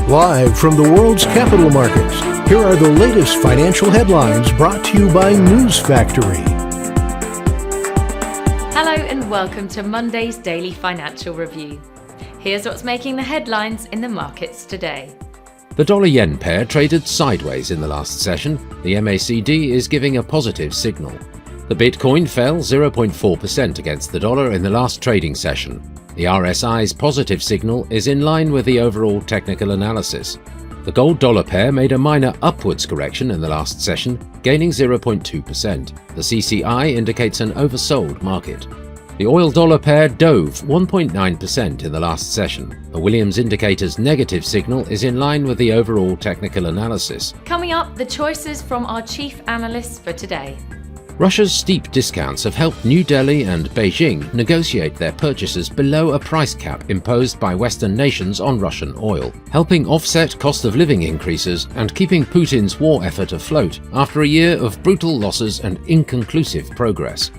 Live from the world's capital markets, here are the latest financial headlines brought to you by News Factory. Hello and welcome to Monday's Daily Financial Review. Here's what's making the headlines in the markets today. The dollar-yen pair traded sideways in the last session. The MACD is giving a positive signal. The Bitcoin fell 0.4% against the dollar in the last trading session. The RSI's positive signal is in line with the overall technical analysis. The gold-dollar pair made a minor upwards correction in the last session, gaining 0.2%. The CCI indicates an oversold market. The oil-dollar pair dove 1.9% in the last session. The Williams indicator's negative signal is in line with the overall technical analysis. Coming up, the choices from our chief analysts for today. Russia's steep discounts have helped New Delhi and Beijing negotiate their purchases below a price cap imposed by Western nations on Russian oil, helping offset cost of living increases and keeping Putin's war effort afloat after a year of brutal losses and inconclusive progress.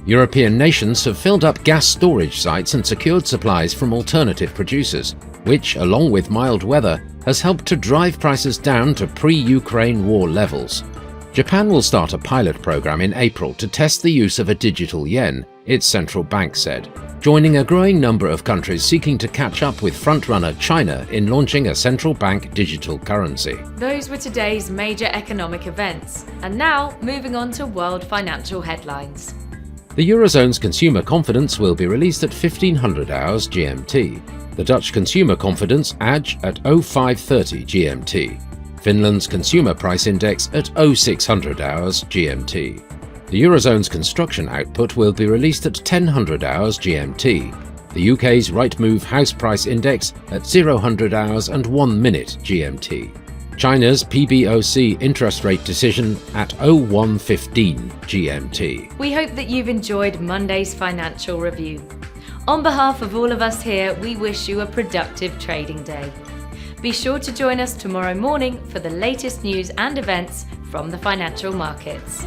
European nations have filled up gas storage sites and secured supplies from alternative producers, which, along with mild weather, has helped to drive prices down to pre-Ukraine war levels. Japan will start a pilot program in April to test the use of a digital yen, its central bank said, joining a growing number of countries seeking to catch up with frontrunner China in launching a central bank digital currency. Those were today's major economic events. And now, moving on to world financial headlines. The Eurozone's consumer confidence will be released at 1500 hours GMT. The Dutch consumer confidence ADG at 0530 GMT. Finland's consumer price index at 0600 hours GMT. The Eurozone's construction output will be released at 1000 hours GMT. The UK's Rightmove house price index at 0000 hours and 1 minute GMT. China's PBOC interest rate decision at 0115 GMT. We hope that you've enjoyed Monday's financial review. On behalf of all of us here, we wish you a productive trading day. Be sure to join us tomorrow morning for the latest news and events from the financial markets.